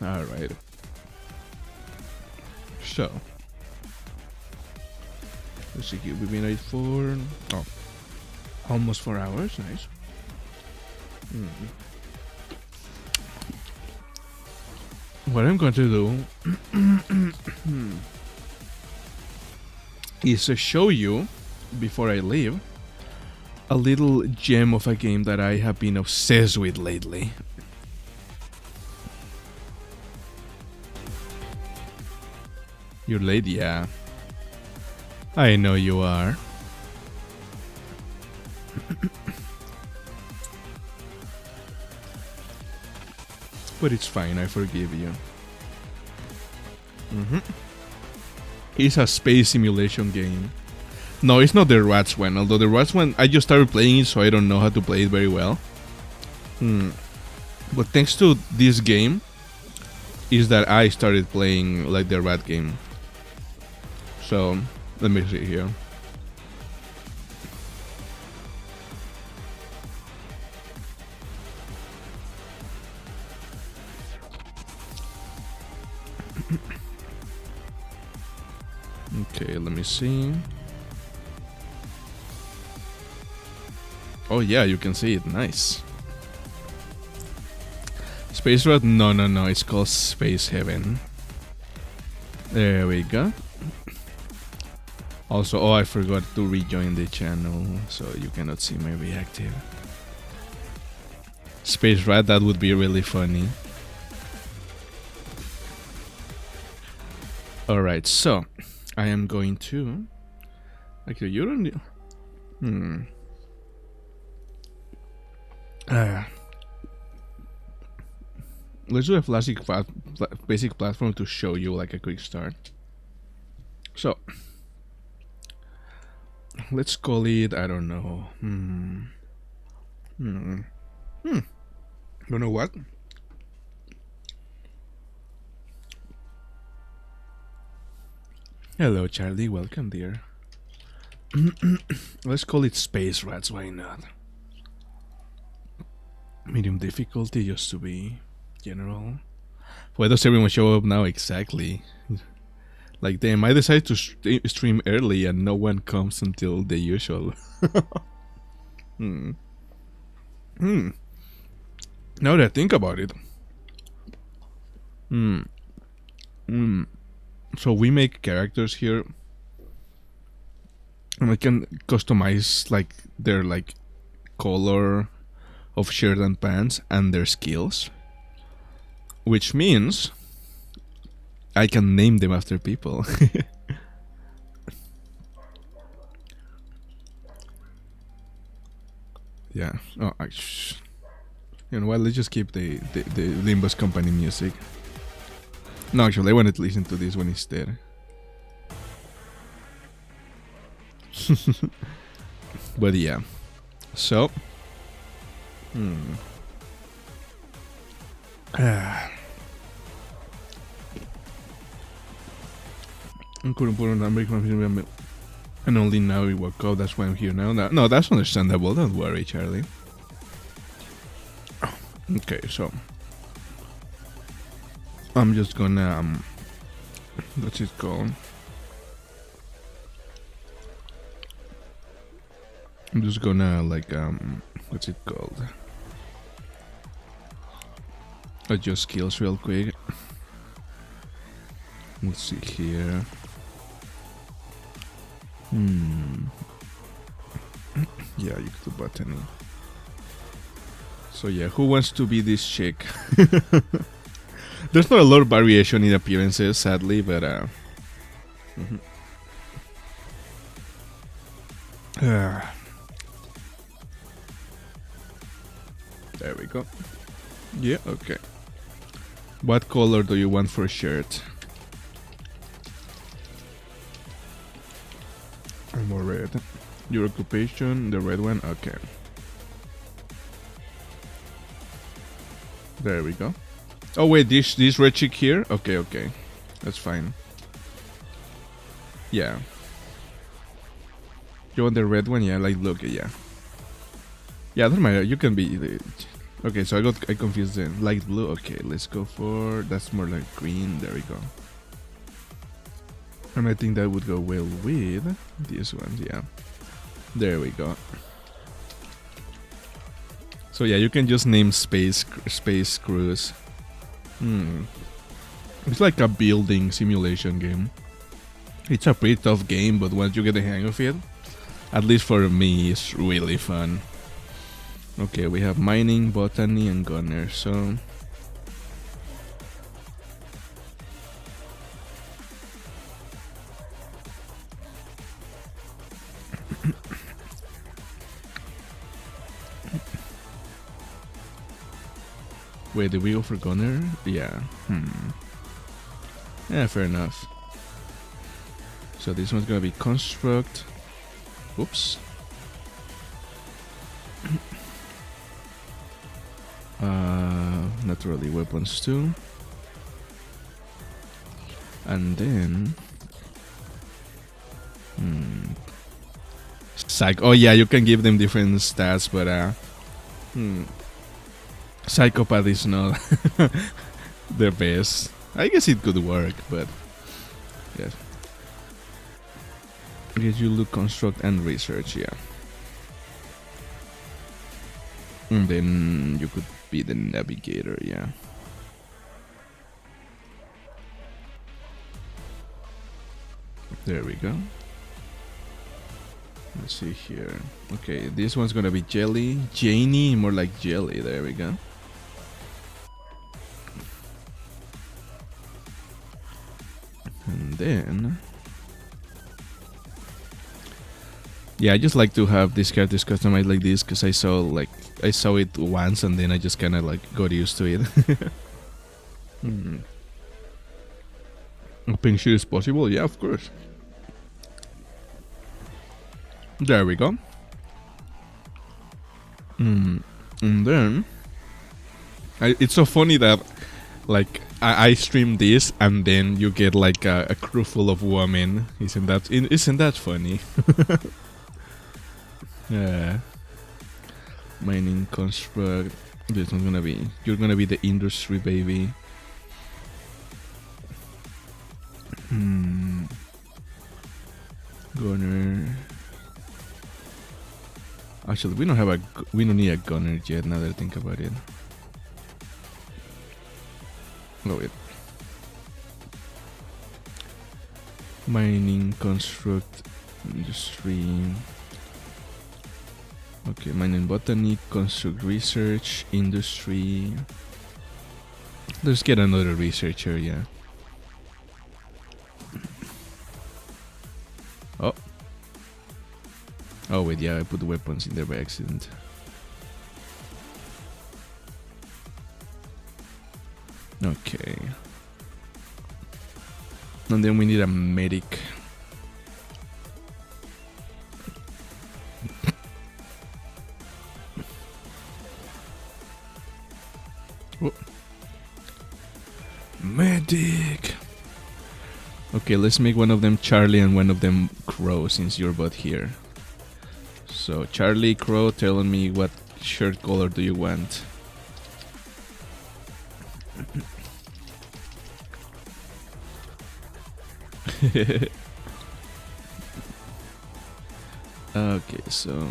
Alright. So. Let's see here. We've been at almost 4 hours. Nice. What I'm going to do is show you, before I leave, a little gem of a game that I have been obsessed with lately. You're late, yeah. I know you are. But it's fine, I forgive you. It's a space simulation game. No, it's not the Rats one, although the Rats one, I just started playing it, so I don't know how to play it very well. But thanks to this game, is that I started playing like the Rat game. So, let me see here. Okay, let me see. Oh yeah, you can see it. Nice. Space Rat? No, it's called Space Heaven. There we go. Also, I forgot to rejoin the channel, so you cannot see my reactive. Space Rat, that would be really funny. Alright, so I am going to... Okay, you don't need... Let's do a basic platform to show you like a quick start. So, let's call it, I don't know. Don't know what? Hello, Charlie. Welcome, dear. Let's call it Space Rats. Why not? Medium difficulty, just to be general. Why does everyone show up now? Exactly. Like, damn, I decided to stream early and no one comes until the usual. Now that I think about it. So we make characters here. And I can customize like their like color of shirt and pants and their skills. Which means I can name them after people. Yeah. Oh, you know what? Let's just keep the Limbus Company music. No, actually, I wanted to listen to this one instead. But yeah. So. I couldn't put on a break and only now we woke up. That's why I'm here now. No, that's understandable. Don't worry, Charlie. Okay, so I'm just gonna what's it called? I'm just gonna like what's it called? Adjust skills real quick. Let's see here. Yeah, you could do buttoning. So yeah, who wants to be this chick? There's not a lot of variation in appearances, sadly, but there we go. Yeah, okay. What color do you want for a shirt? More red. Your occupation, the red one? Okay. There we go. Oh wait, this red chick here? Okay. That's fine. Yeah. You want the red one? Yeah, like look, yeah. Yeah, doesn't matter. You can be Okay, so I confused them. Light blue. Okay, let's go for that's more like green. There we go. And I think that would go well with these ones. Yeah. There we go. So yeah, you can just name space cruise. It's like a building simulation game. It's a pretty tough game, but once you get the hang of it, at least for me, it's really fun. Okay, we have mining, botany, and gunner. So wait, did we go for gunner? Yeah. Yeah, fair enough. So this one's gonna be construct. Oops. Naturally weapons too. And then psych. Oh yeah, you can give them different stats, but psychopath is not the best. I guess it could work, but yes. I guess you look construct and research, yeah. And then you could be the navigator, yeah. There we go. Let's see here. Okay, this one's gonna be jelly. Janie, more like jelly. There we go. And then yeah, I just like to have these characters customized like this because I saw it once and then I just kind of like got used to it. A pink sheet is possible? Yeah, of course. There we go. And then it's so funny that like I stream this and then you get like a crew full of women. Isn't that funny? Yeah. Mining construct. This one's gonna be. You're gonna be the industry baby. Gunner. Actually, we don't need a gunner yet. Now that I think about it. Oh wait. Mining construct industry. Okay, mining botany, construct research, industry. Let's get another researcher, yeah. Oh. Oh wait, yeah, I put weapons in there by accident. Okay. And then we need a medic. Medic. Okay, let's make one of them Charlie and one of them Crow since you're both here. So Charlie, Crow, telling me what shirt color do you want? Okay, so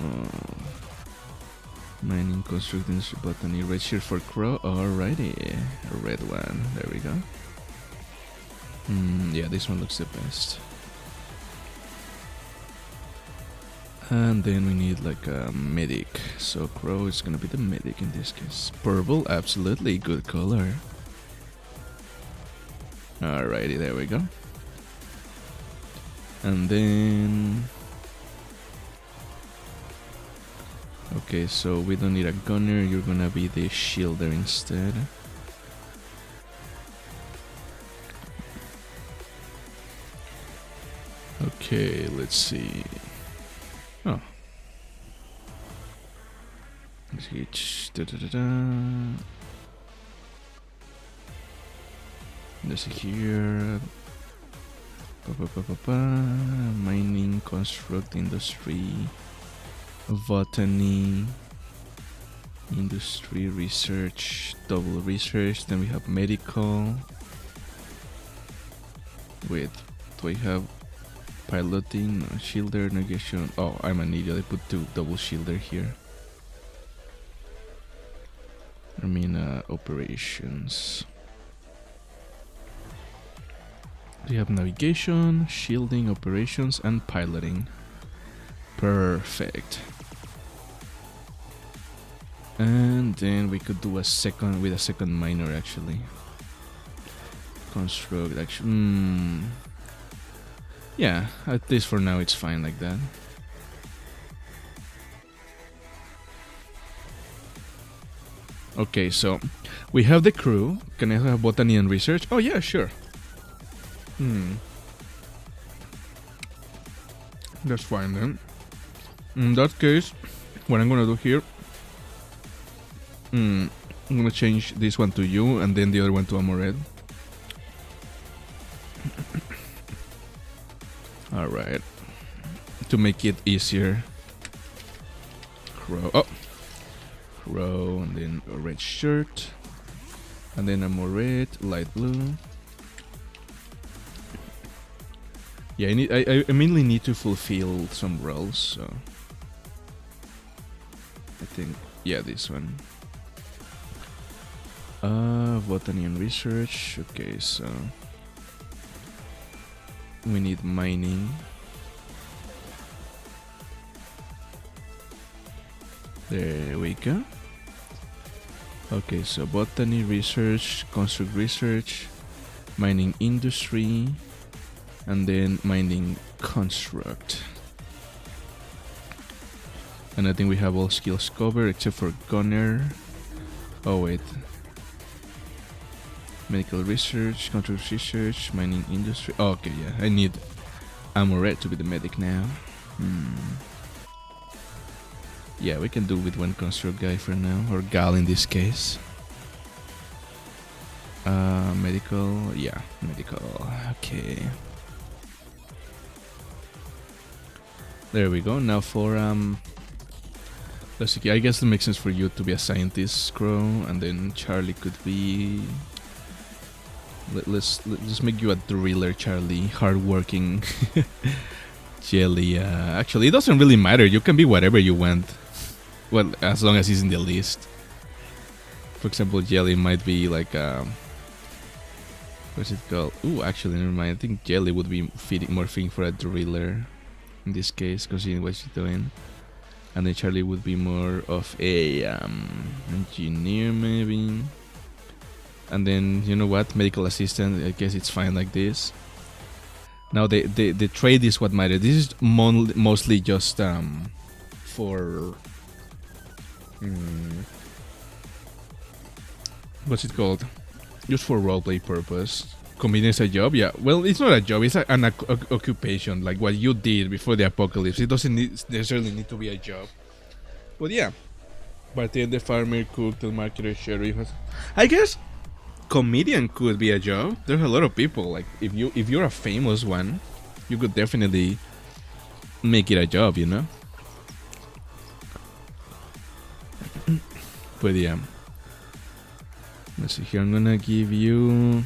mining, constructing, botany, red shirt for Crow. Alrighty, a red one. There we go. Yeah, this one looks the best. And then we need like a medic. So Crow is gonna be the medic in this case. Purple, absolutely good color. Alrighty, there we go. And then okay, so we don't need a gunner. You're gonna be the shielder instead. Okay, let's see. Oh. Let's see. Let's see here. Mining, construct, industry, botany. Industry, research, double research. Then we have medical. Wait, do I have piloting, shielder, navigation? Oh, I'm an idiot. I put two double shielder here. I mean, operations. We have navigation, shielding, operations, and piloting. Perfect. And then we could do a second with a second minor actually. Construct action. Yeah, at least for now it's fine like that. Okay, so we have the crew. Can I have botany and research? Oh yeah, sure. That's fine then. In that case, what I'm gonna do here, I'm gonna change this one to you and then the other one to Amored. Alright. To make it easier. Crow. Oh! Crow, and then a red shirt. And then Amored, light blue. Yeah, I mainly need to fulfill some roles, so I think, yeah, this one. Botany and research. Okay, so we need mining. There we go. Okay, so botany, research, construct research, mining industry, and then mining construct. And I think we have all skills covered except for gunner. Oh wait. Medical research, construct research, mining industry. Oh, okay, yeah. I need Amored to be the medic now. Yeah, we can do with one construct guy for now, or gal in this case. Medical, yeah, medical. Okay. There we go. Now for let's see. I guess it makes sense for you to be a scientist, Crow, and then Charlie could be. Let's just make you a driller, Charlie. Hardworking. Jelly. Actually, it doesn't really matter. You can be whatever you want. Well, as long as he's in the list. For example, Jelly might be like what's it called? Ooh, actually, never mind. I think Jelly would be more fitting for a driller in this case, considering what she's doing. And then Charlie would be more of a engineer, maybe. And then, you know what? Medical assistant. I guess it's fine like this. Now, the trade is what matters. This is mostly just for. What's it called? Just for roleplay purpose. Convenience a job? Yeah. Well, it's not a job. It's an occupation. Like what you did before the apocalypse. It doesn't necessarily need to be a job. But yeah. Bartender, farmer, cook, telemarketer, sheriff. I guess comedian could be a job. There's a lot of people. Like if you're a famous one, you could definitely make it a job, you know? But yeah. Let's see here. I'm gonna give you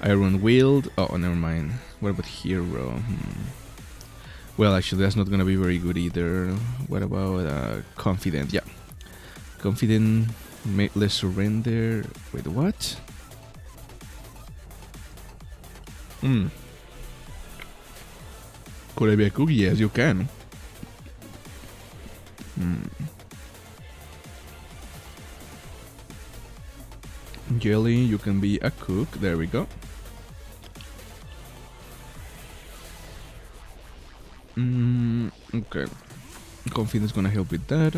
Iron Wield. Oh, never mind. What about Hero? Well, actually, that's not gonna be very good either. What about Confident? Yeah, Confident. Let's surrender. Wait, what? Could I be a cook? Yes, you can. Jelly, you can be a cook. There we go. Okay. Confidence gonna help with that.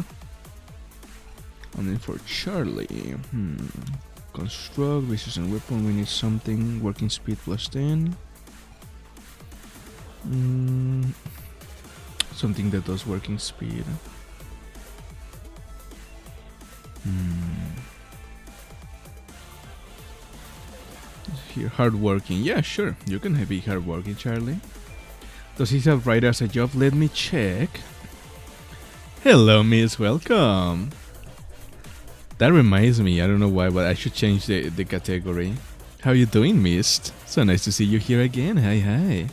And then for Charlie, construct, resource and weapon. We need something. Working speed plus 10. Something that does working speed. Here, hardworking. Yeah, sure. You can be hardworking, Charlie. Does he have writer as a job? Let me check. Hello, miss. Welcome. That reminds me, I don't know why, but I should change the category. How you doing, Mist? So nice to see you here again. Hi, hi.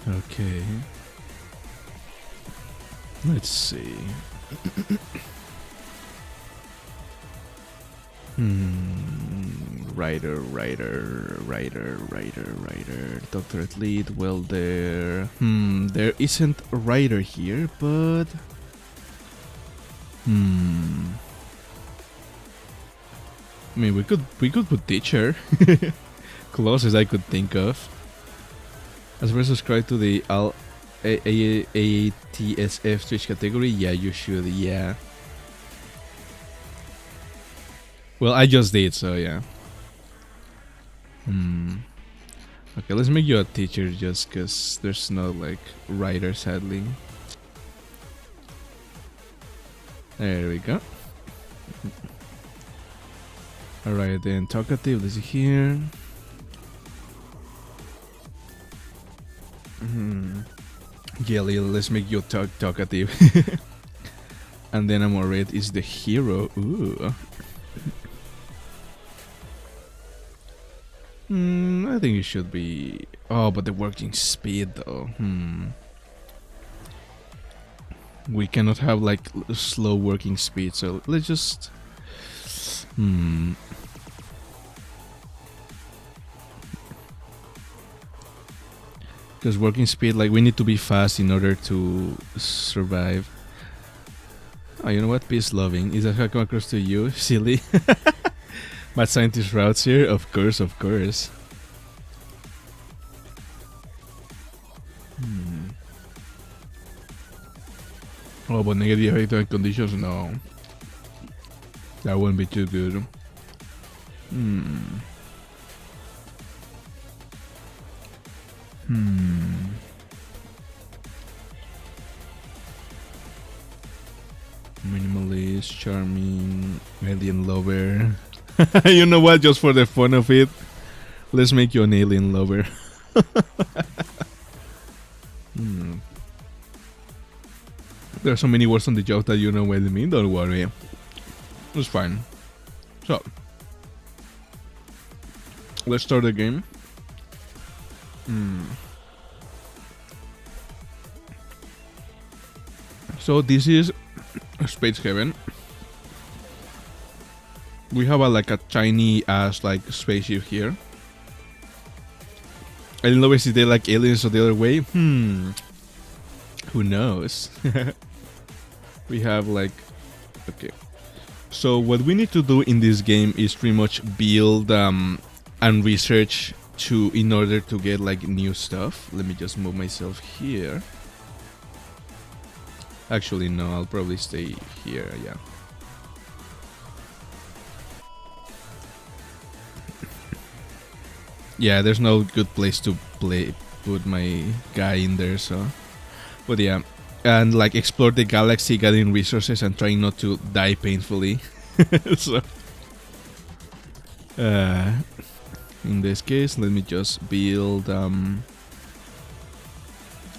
Okay. Let's see. Writer. Doctor athlete, welder. There isn't a writer here, but... I mean, we could put teacher. Closest I could think of. As we subscribe to the AATSF Twitch category, yeah, you should, yeah. Well, I just did, so yeah. Okay, let's make you a teacher just because there's no, like, writer, sadly. There we go. Alright then, talkative, let's see here. Jelly, let's make you talkative. And then Amoret is the hero. Ooh. I think it should be... Oh, but the working speed though. We cannot have like slow working speed, so let's just... Because working speed, like, we need to be fast in order to survive. Oh, you know what? Peace loving. Is that how I come across to you? Silly. Mad scientist routes here? Of course, of course. Oh, but negative effect conditions? No. That wouldn't be too good. Minimalist, charming, alien lover. You know what? Just for the fun of it, let's make you an alien lover. There are so many words on the job that you know what I mean. Don't worry, it's fine. So, let's start the game. So this is Space Heaven. We have like a tiny ass like spaceship here. I don't know if they like aliens or the other way. Who knows? We have like... Okay. So what we need to do in this game is pretty much build and research in order to get like new stuff. Let me just move myself here. Actually, no, I'll probably stay here, yeah. Yeah, there's no good place to put my guy in there, so... But yeah, and like explore the galaxy, gathering resources and trying not to die painfully. So... in this case, let me just build...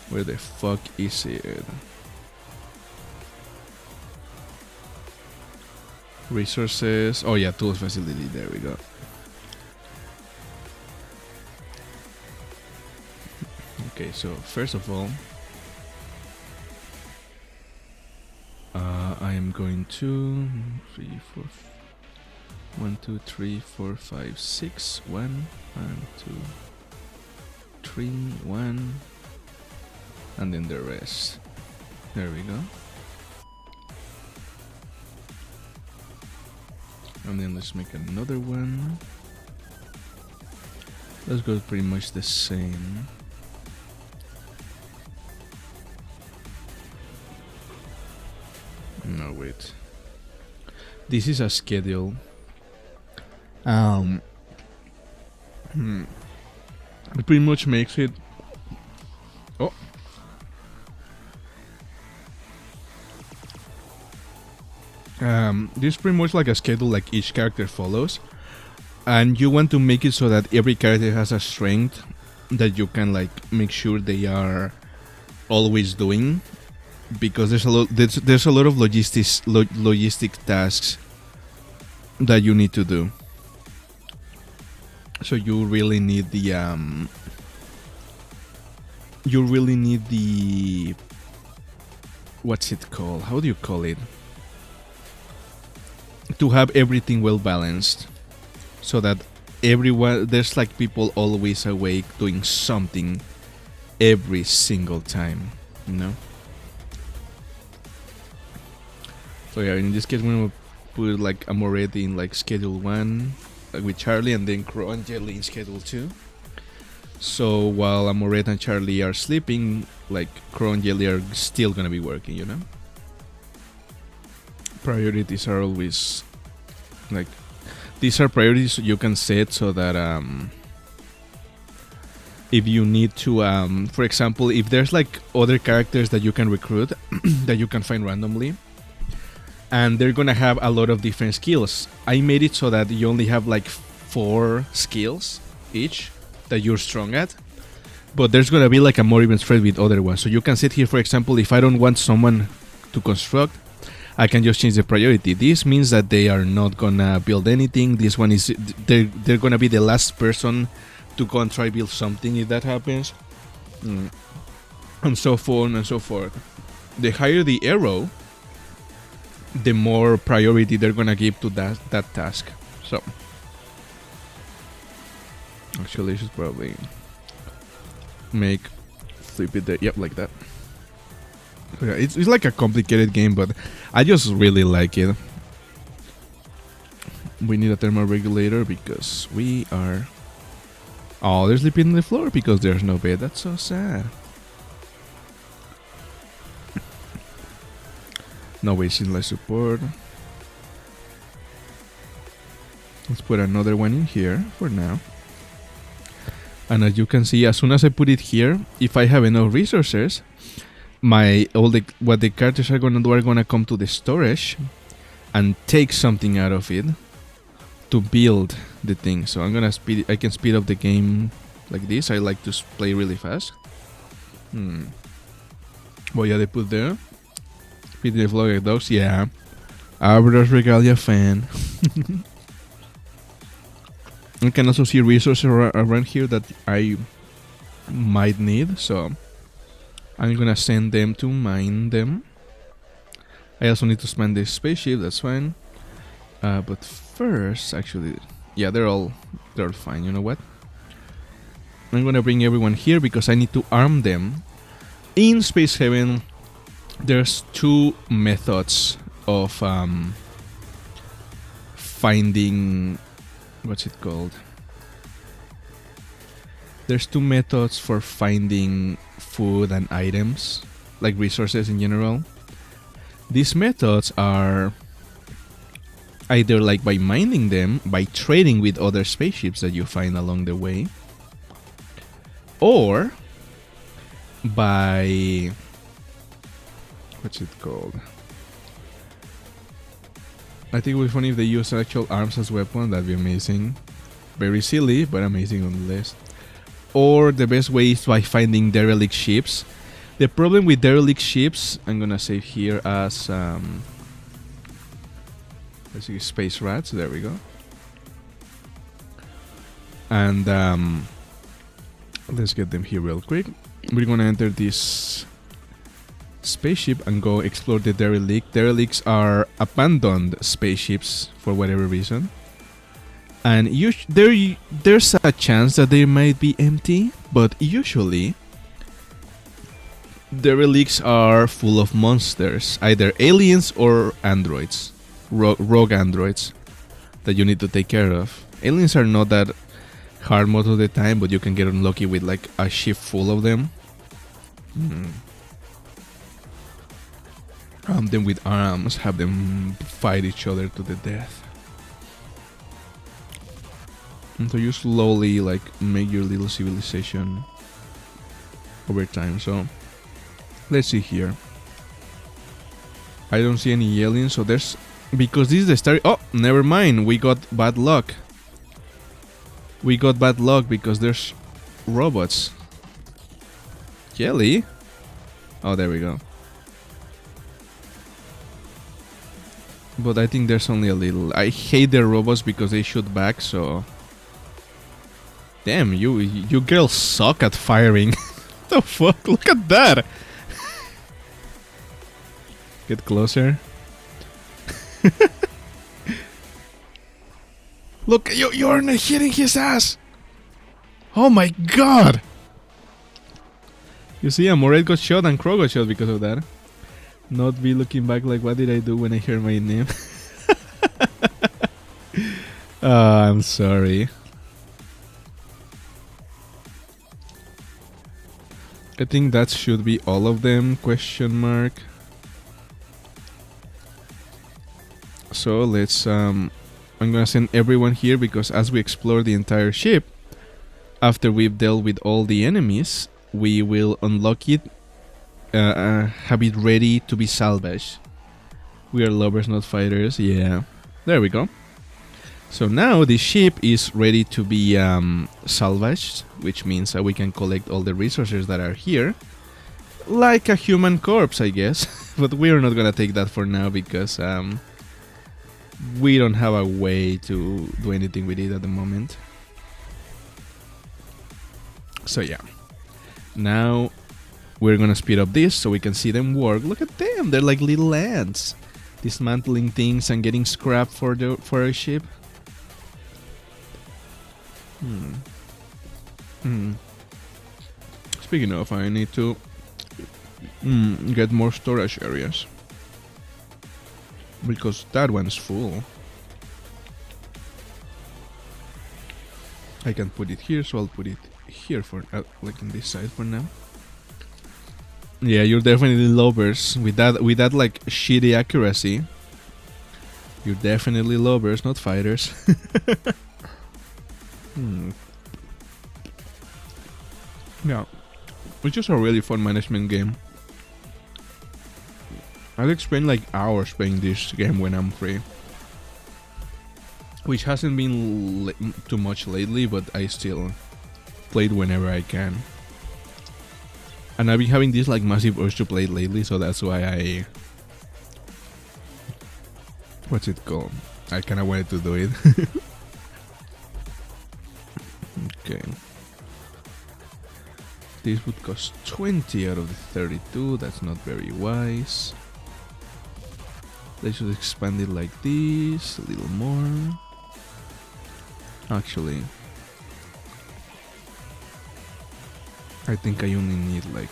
Where the fuck is it? Resources. Oh yeah, tools facility. There we go. Okay, so first of all, I am going to 3, 4, 1, 2, 3, 4, 5, 6. 1, 2, 3, 1, and then the rest. There we go. And then let's make another one. Let's go pretty much the same. No, wait. This is a schedule. It pretty much makes it... Oh. This is pretty much like a schedule like each character follows, and you want to make it so that every character has a strength that you can like make sure they are always doing, because there's a lot of logistic tasks that you need to do. So you really need the what's it called? How do you call it? To have everything well balanced, so that everyone there's like people always awake doing something every single time, you know. So yeah, in this case we're gonna put like Amoretti in like schedule 1 with Charlie, and then Crow and Jelly in schedule 2. So while Amoretti and Charlie are sleeping, like Crow and Jelly are still gonna be working, you know. Priorities are always like, these are priorities you can set so that if you need to for example, if there's like other characters that you can recruit that you can find randomly, and they're gonna have a lot of different skills, I made it so that you only have like 4 skills each that you're strong at, but there's gonna be like a more even spread with other ones. So you can sit here, for example, if I don't want someone to construct, I can just change the priority. This means that they are not gonna build anything. This one is they're gonna be the last person to go and try build something if that happens, and so on and so forth. The higher the arrow, the more priority they're gonna give to that task. So actually I should probably flip it there. Yep, like that. Yeah, it's like a complicated game, but I just really like it. We need a thermal regulator because we are... Oh, they're sleeping on the floor because there's no bed. That's so sad. No wasting life support. Let's put another one in here for now. And as you can see, as soon as I put it here, if I have enough resources, what the characters are gonna do are gonna come to the storage and take something out of it to build the thing. So I can speed up the game like this. I like to play really fast. Well, yeah, they put there. Feed the flow like dogs. Yeah, Arbiter's Regalia fan. You can also see resources around here that I might need, so I'm gonna send them to mine them. I also need to spend this spaceship, that's fine. But first, actually, yeah, they're all fine. You know what? I'm gonna bring everyone here because I need to arm them. In Space Heaven, there's 2 methods of finding... What's it called? There's 2 methods for finding food and items, like resources in general. These methods are either like by mining them, by trading with other spaceships that you find along the way, or by... What's it called? I think it would be funny if they use actual arms as weapon. That'd be amazing. Very silly, but amazing nonetheless. Or the best way is by finding derelict ships. The problem with derelict ships, I'm gonna save here as let's see, space rats. There we go. And let's get them here real quick. We're gonna enter this spaceship and go explore the derelict. Derelicts are abandoned spaceships for whatever reason, and there's a chance that they might be empty, but usually derelicts are full of monsters, either aliens or androids, rogue androids that you need to take care of. Aliens are not that hard most of the time, but you can get unlucky with like a ship full of them. Them with arms, have them fight each other to the death. And so you slowly like make your little civilization over time. So let's see here. I don't see any aliens, so there's Because this is the start. Oh, never mind. We got bad luck. We got bad luck because there's robots. Jelly? Oh, there we go. But I think there's only a little. I hate their robots because they shoot back, so... Damn, you girls suck at firing. What the fuck? Look at that! Get closer. Look, you're hitting his ass! Oh my god! You see, Amoret got shot and Crow got shot because of that. Not be looking back like, what did I do when I heard my name? I'm sorry. I think that should be all of them, question mark. So let's, I'm gonna send everyone here because as we explore the entire ship, after we've dealt with all the enemies, we will unlock it, have it ready to be salvaged. We are lovers, not fighters. Yeah, there we go. So now the ship is ready to be salvaged, which means that we can collect all the resources that are here. Like a human corpse, I guess. But we're not gonna take that for now because we don't have a way to do anything with it at the moment. So yeah. Now we're gonna speed up this so we can see them work. Look at them, they're like little ants. Dismantling things and getting scrap for our ship. Speaking of, I need to get more storage areas. Because that one's full. I can put it here, so I'll put it here for like in this side for now. Yeah, you're definitely lovers with that like shitty accuracy. You're definitely lovers, not fighters. Yeah, it's just a really fun management game. I'll spend like hours playing this game when I'm free, which hasn't been too much lately, but I still play it whenever I can. And I've been having this like massive urge to play it lately, so that's why I... What's it called? I kinda wanted to do it. Okay. This would cost 20 out of the 32, that's not very wise. They should expand it like this, a little more. Actually, I think I only need like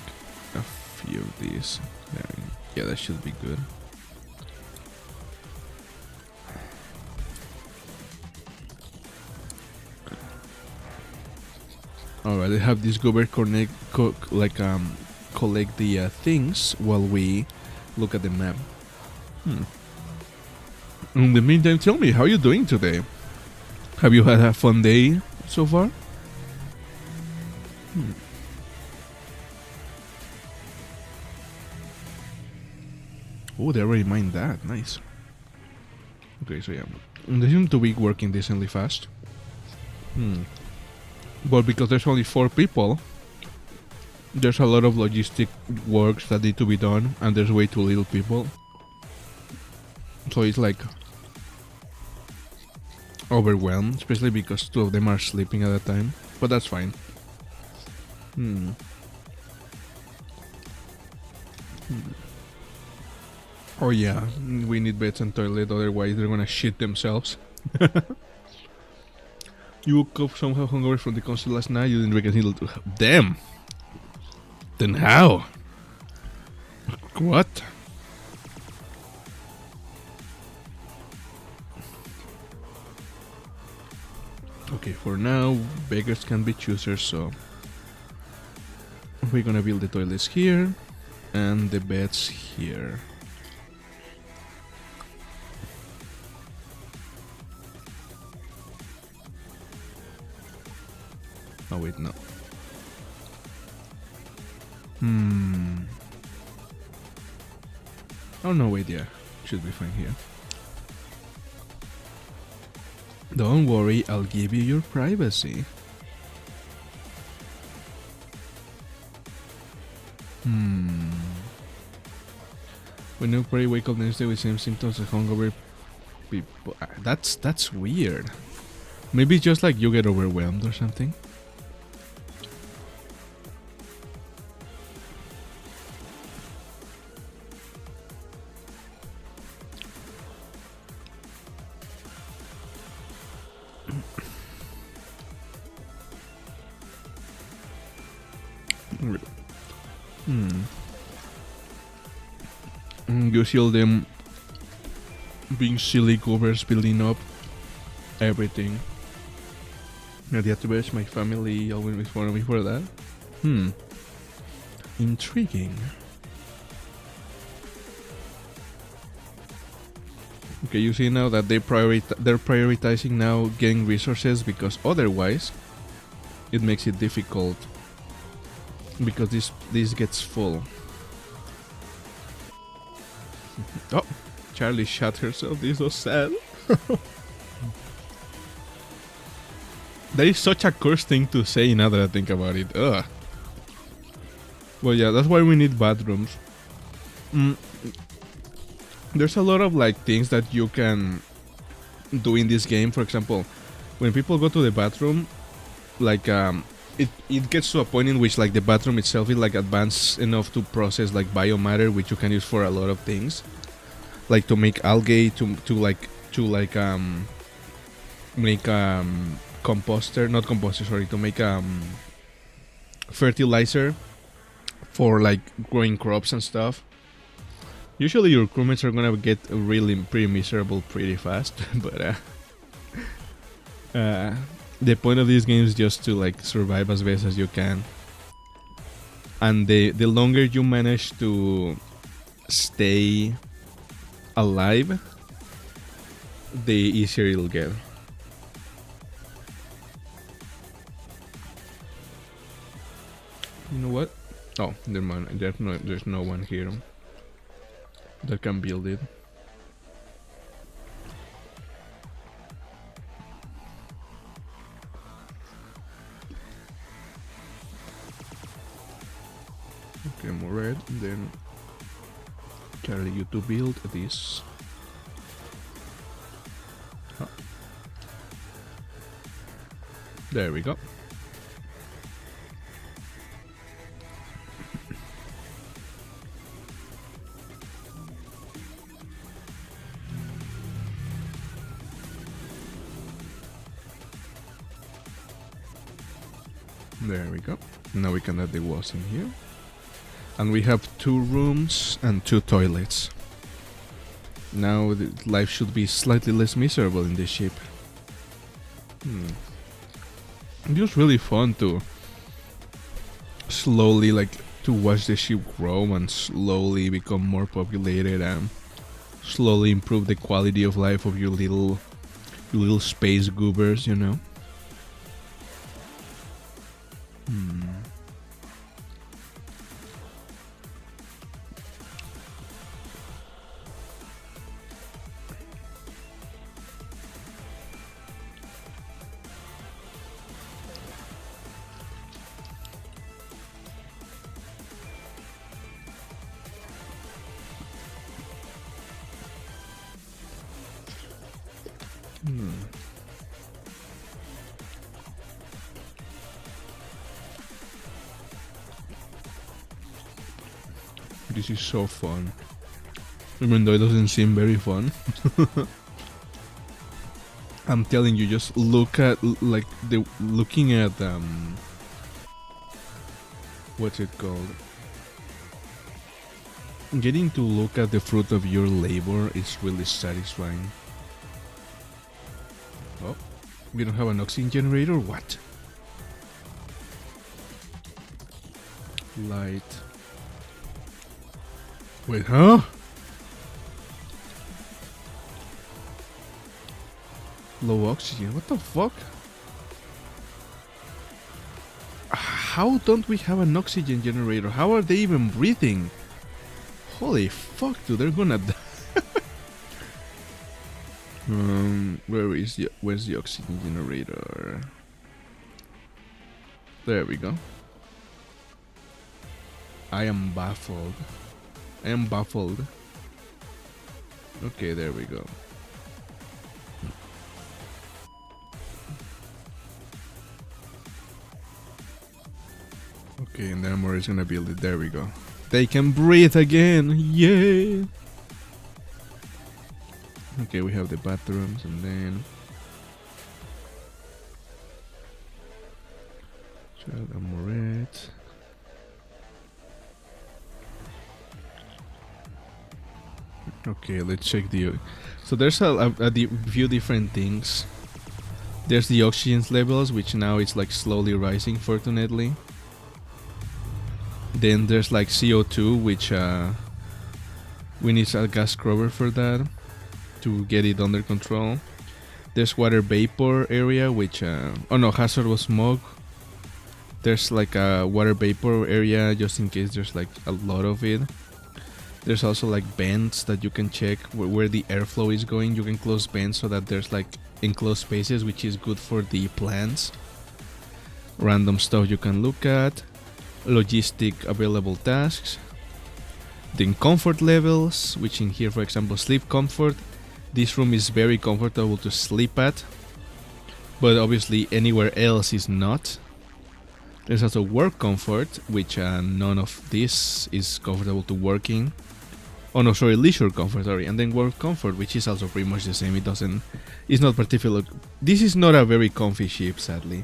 a few of these. There, yeah, that should be good. Alright, I have this Gober collect the things while we look at the map. In the meantime, tell me, how are you doing today? Have you had a fun day so far? Oh, they already mined that. Nice. Okay, so yeah. They seem to be working decently fast. But because there's only 4 people, there's a lot of logistic works that need to be done, and there's way too little people. So it's like overwhelmed, especially because 2 of them are sleeping at a time. But that's fine. Oh yeah, we need beds and toilet, otherwise they're gonna shit themselves. You woke up somehow hungover from the concert last night, you didn't drink a single... Damn! Then how? What? Okay, for now, beggars can be choosers, so... We're gonna build the toilets here, and the beds here. Oh wait, no. Oh no, wait, yeah. Should be fine here. Don't worry, I'll give you your privacy. When you pray, wake up next day with same symptoms as hungover people. That's weird. Maybe just like you get overwhelmed or something. You see them being silly goobers building up everything. I had to bash my family always before me for that. Intriguing. Okay, you see now that they're prioritizing now getting resources, because otherwise it makes it difficult, because this gets full. Oh, Charlie shot herself. This is so sad. That is such a cursed thing to say now that I think about it. Ugh. Well, yeah, that's why we need bathrooms. There's a lot of like things that you can do in this game. For example, when people go to the bathroom, like it gets to a point in which like the bathroom itself is like advanced enough to process like biomatter, which you can use for a lot of things, like to make algae, to make composter, not composter, sorry, to make fertilizer for like growing crops and stuff. Usually your crewmates are gonna get really pretty miserable pretty fast, but the point of this game is just to like survive as best as you can, and the longer you manage to stay alive, the easier it'll get. You know what? Oh, there's no one here that can build it. Okay, more red, and then carry you to build this. Oh. There we go. There we go. Now we can add the walls in here. And we have 2 rooms and 2 toilets. Now life should be slightly less miserable in this ship. It was really fun to slowly to watch the ship grow and slowly become more populated and slowly improve the quality of life of your little space goobers, you know. This is so fun, even though it doesn't seem very fun. I'm telling you, just look at looking at what's it called? Getting to look at the fruit of your labor is really satisfying. Oh, we don't have an oxygen generator? What? Light. Wait, huh? Low oxygen, what the fuck? How don't we have an oxygen generator? How are they even breathing? Holy fuck, dude, they're gonna die. where's the oxygen generator? There we go. I am baffled. Okay, there we go. Okay, and then Murray's gonna build it. There we go. They can breathe again. Yay! Okay, we have the bathrooms, and then Child and Moret. Okay, let's check the. So there's a few different things. There's the oxygen levels, which now it's like slowly rising, fortunately. Then there's like CO2, which we need a gas scrubber for that to get it under control. There's water vapor area, which oh no, hazardous smoke. There's like a water vapor area just in case there's like a lot of it. There's also like vents that you can check where the airflow is going. You can close vents so that there's like enclosed spaces, which is good for the plants. Random stuff you can look at. Logistic available tasks. Then comfort levels, which in here, for example, sleep comfort. This room is very comfortable to sleep at, but obviously anywhere else is not. There's also work comfort, which none of this is comfortable to work in. Oh no, sorry, leisure comfort, sorry. And then work comfort, which is also pretty much the same. It's not particular. This is not a very comfy ship, sadly.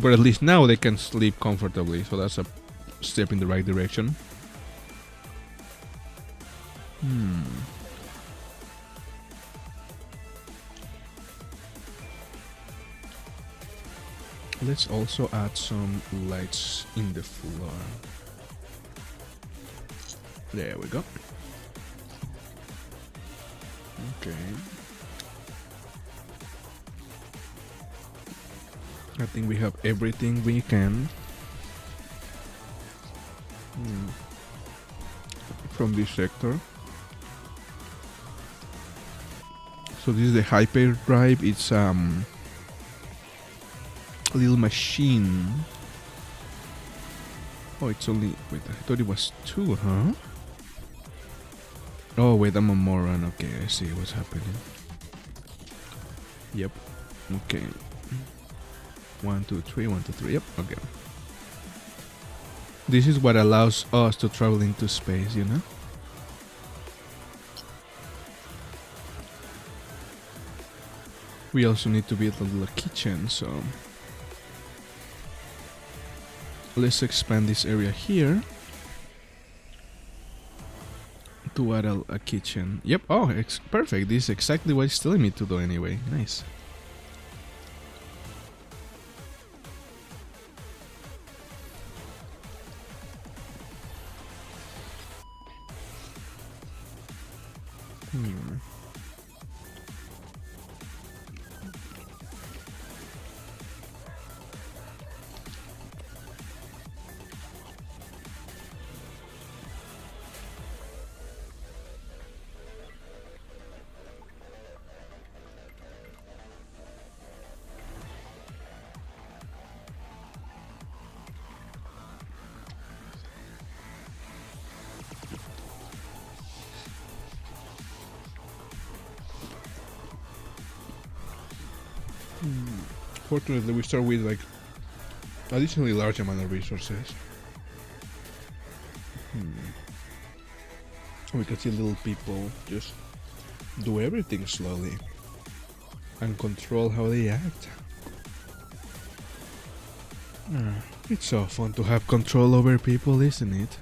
But at least now they can sleep comfortably, so that's a step in the right direction. Let's also add some lights in the floor. There we go. Okay. I think we have everything we can. From this sector. So this is the hyperdrive. It's a little machine. Oh, it's only. Wait, I thought it was 2, huh? Oh, wait, I'm a moron. Okay, I see what's happening. Yep. Okay. 1, 2, 3, 1, 2, 3. Yep, okay. This is what allows us to travel into space, you know? We also need to build a little kitchen, so let's expand this area here to add a kitchen. Yep, oh, it's perfect. This is exactly what it's telling me to do anyway. Nice. Fortunately, we start with like additionally large amount of resources. We can see little people just do everything slowly and control how they act. It's so fun to have control over people, isn't it?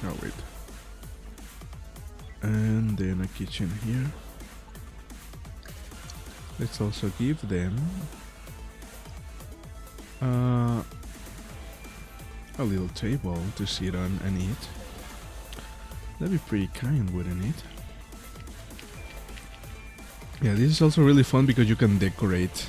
Oh wait. And then a kitchen here. Let's also give them a little table to sit on and eat. That'd be pretty kind, wouldn't it? Yeah, this is also really fun because you can decorate.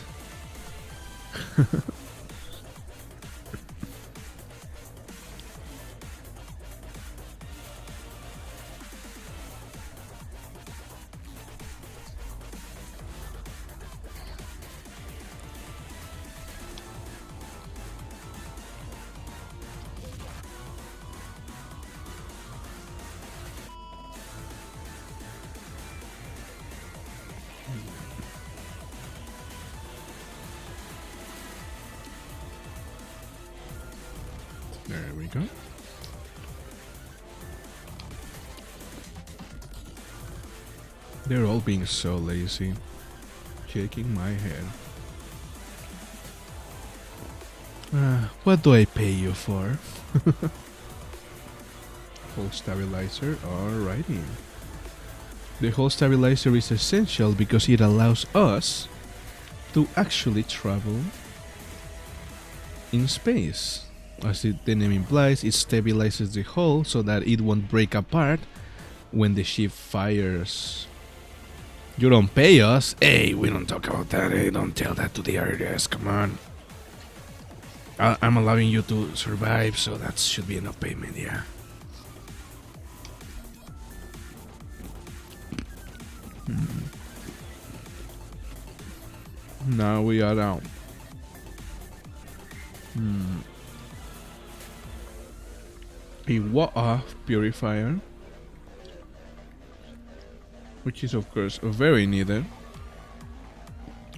There we go. They're all being so lazy. Shaking my head. What do I pay you for? Hull stabilizer, alrighty. The hull stabilizer is essential because it allows us to actually travel in space. As the name implies, it stabilizes the hull so that it won't break apart when the ship fires. You don't pay us? Hey, we don't talk about that. Hey, don't tell that to the RDS, come on. I'm allowing you to survive, so that should be enough payment, yeah. Now we are down. A water purifier, which is of course very needed,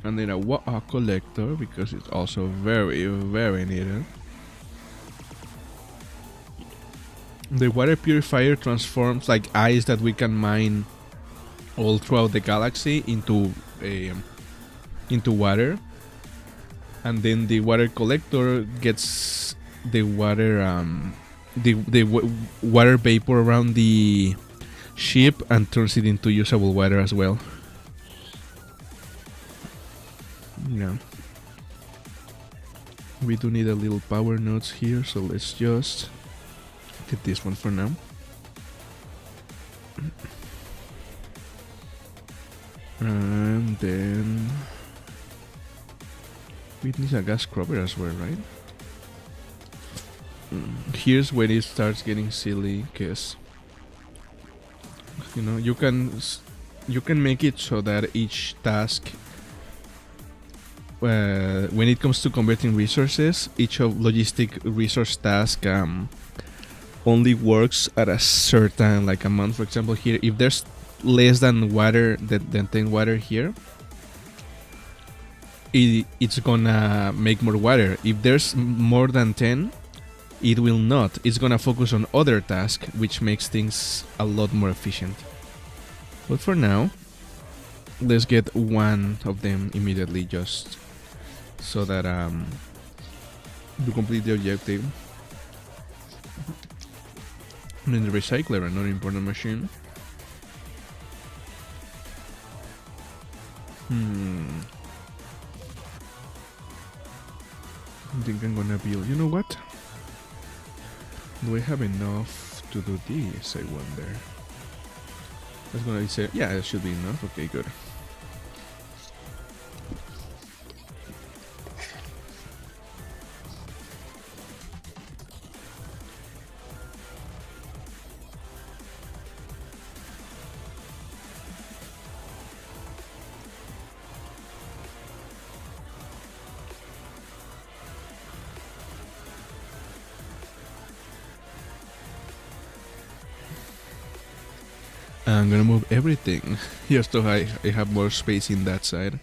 and then a water collector because it's also very needed. The water purifier transforms like ice that we can mine all throughout the galaxy into water, and then the water collector gets the water water vapor around the ship and turns it into usable water as well. Yeah. We do need a little power nodes here, so let's just get this one for now. And then we need a gas scrubber as well, right? Here's where it starts getting silly, cause you know you can make it so that each task, when it comes to converting resources, each of logistic resource task only works at a certain like amount. For example, here, if there's less than water than 10 water here, it's gonna make more water. If there's more than 10, it will not. It's gonna focus on other tasks, which makes things a lot more efficient. But for now, let's get one of them immediately, just so that to complete the objective. And then the recycler, another important machine. I think I'm gonna build. You know what? Do I have enough to do this? I wonder. That's gonna say, yeah, it should be enough. Okay, good. I'm gonna move everything just so I have more space in that side.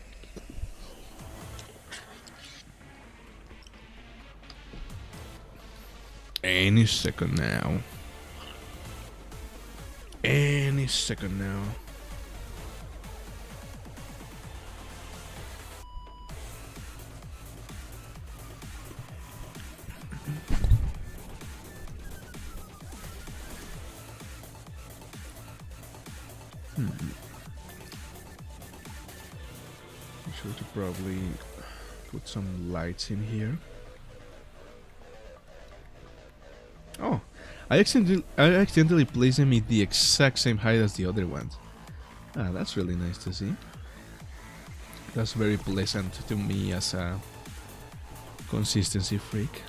Any second now. Any second now. sure to probably put some lights in here. Oh, I accidentally placed them at the exact same height as the other ones. Ah, that's really nice to see. That's very pleasant to me as a consistency freak.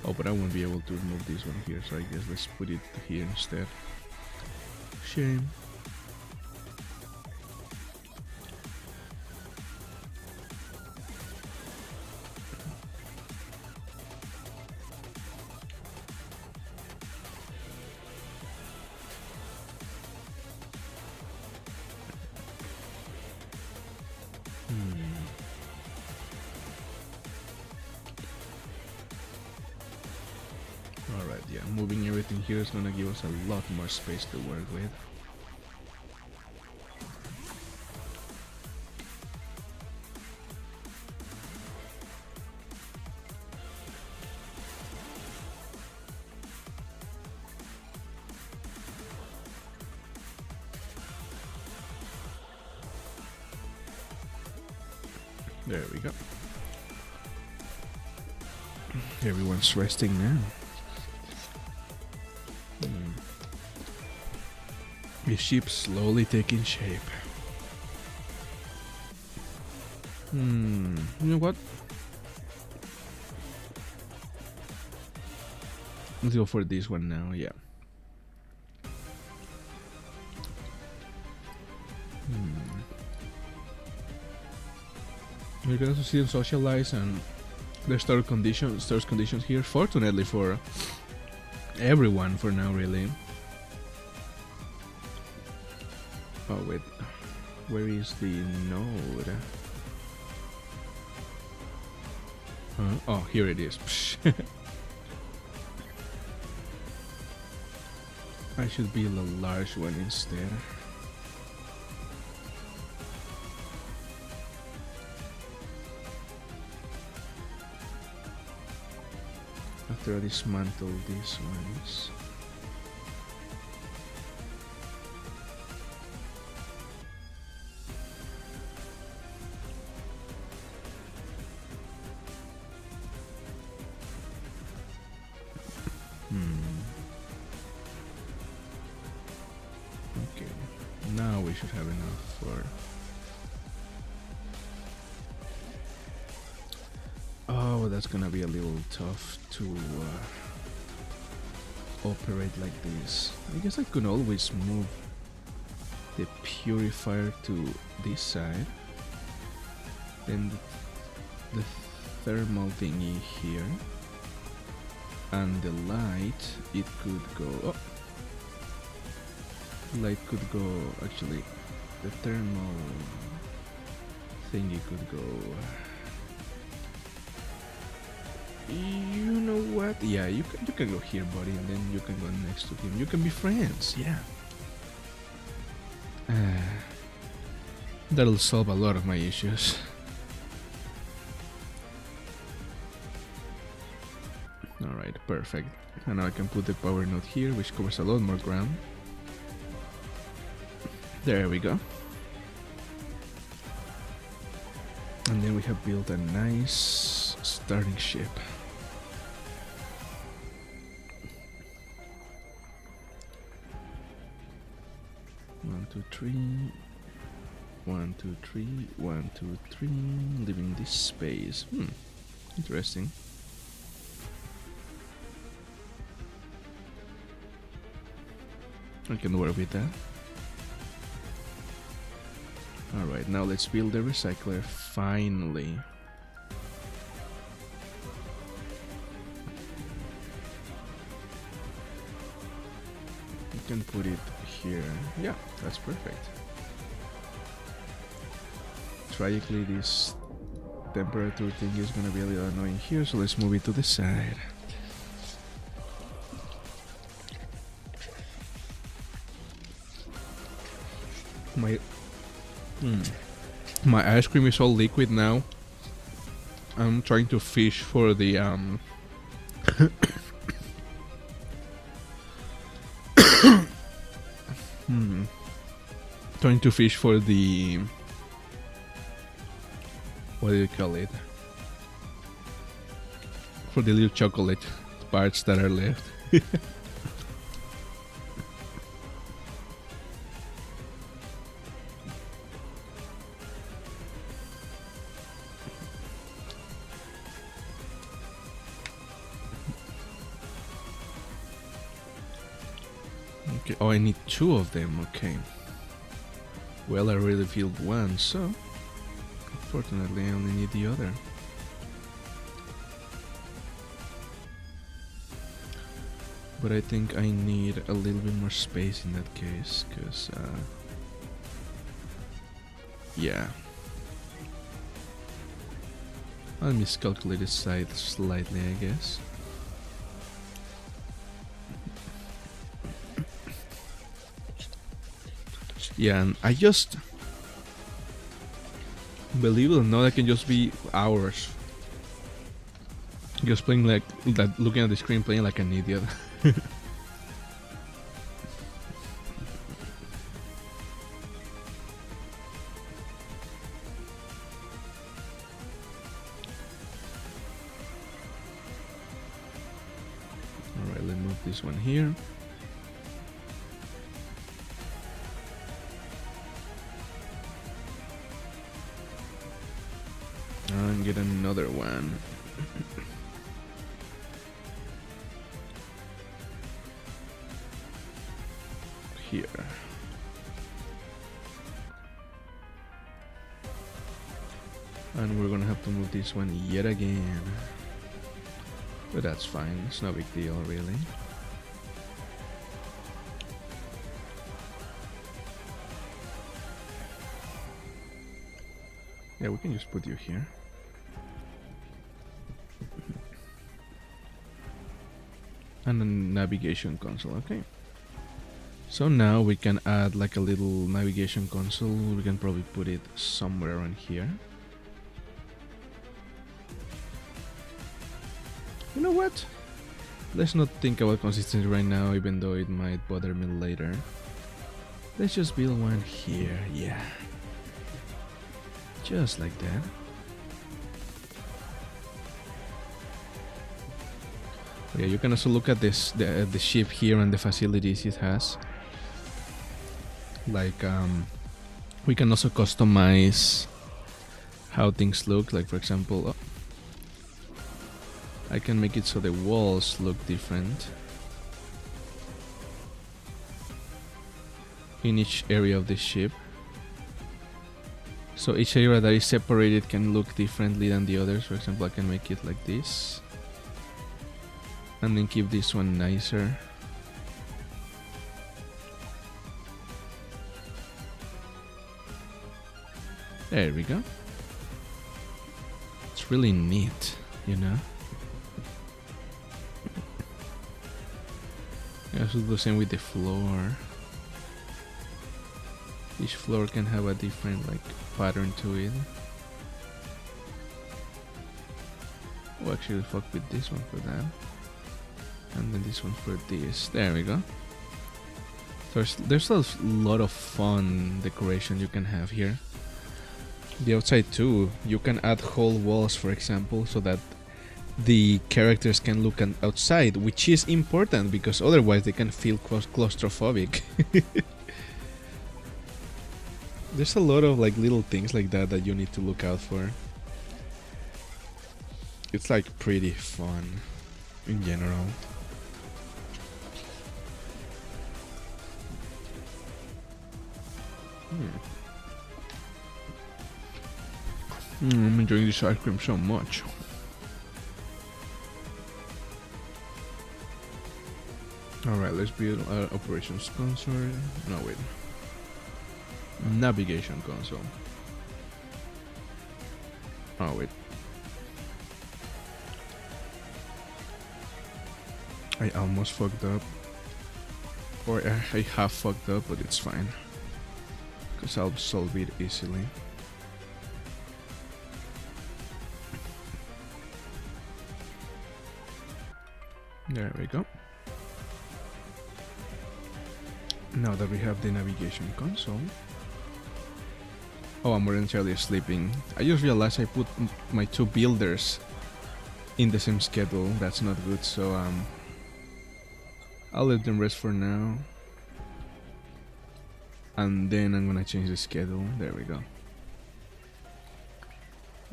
Oh, but I won't be able to move this one here, so I guess let's put it here instead. Shame. Alright, yeah, moving everything here is gonna give us a lot more space to work with. There we go. Everyone's resting now. The ship's slowly taking shape. You know what? Let's go for this one now, yeah. We're gonna see them socialize, and there's start conditions here. Fortunately for everyone for now, really. Oh wait, where is the node? Oh, here it is. I should build a large one instead. After I dismantle these ones. Okay, now we should have enough for... Oh, that's gonna be a little tough to operate like this. I guess I could always move the purifier to this side, then the thermal thingy here, and the light, it could go... Oh! Light could go... Actually, the thermal thingy could go... You know what? Yeah, you can go here, buddy, and then you can go next to him. You can be friends, yeah. That'll solve a lot of my issues. Alright, perfect. And now I can put the power node here, which covers a lot more ground. There we go. And then we have built a nice starting ship. One, two, three. 1, 2, 3. 1, 2, 3. Leaving this space. Interesting. I can work with that. Alright, now let's build the recycler finally. You can put it here. Yeah, that's perfect. Tragically, this temperature thing is gonna be a little annoying here, so let's move it to the side. My ice cream is all liquid now. I'm trying to fish for the Trying to fish for the... What do you call it? For the little chocolate parts that are left. Okay. Oh, I need 2 of them. Okay. Well, I already filled 1, so unfortunately I only need the other. But I think I need a little bit more space in that case, because yeah. I miscalculated slightly, I guess. Yeah, and I just... Believe it or not, I can just be hours just playing like that, looking at the screen, playing like an idiot. Alright, let's move this one here. And get another one. Here. And we're gonna have to move this one yet again. But that's fine, it's no big deal really. Yeah, we can just put you here. And a navigation console, okay. So now we can add like a little navigation console. We can probably put it somewhere around here. You know what? Let's not think about consistency right now, even though it might bother me later. Let's just build one here, yeah. Just like that. Yeah, you can also look at this the ship here and the facilities it has. Like we can also customize how things look. Like for example, I can make it so the walls look different in each area of the ship. So each area that is separated can look differently than the others. For example, I can make it like this. And then keep this one nicer. There we go. It's really neat, you know? I also do the same with the floor. Each floor can have a different like pattern to it. Oh, actually fuck with this one for that. And then this one for this. There we go. There's a lot of fun decoration you can have here. The outside too. You can add whole walls, for example, so that the characters can look outside, which is important because otherwise they can feel claustrophobic. There's a lot of like little things like that that you need to look out for. It's like pretty fun in general. I'm enjoying this ice cream so much. Alright, let's build our operations console. No, wait. Navigation console. Oh, wait. I almost fucked up. Or I have fucked up, but it's fine. Because I'll solve it easily. There we go. Now that we have the navigation console. Oh, I'm momentarily sleeping. I just realized I put my two builders in the same schedule. That's not good, so I'll let them rest for now. And then I'm gonna change the schedule. There we go.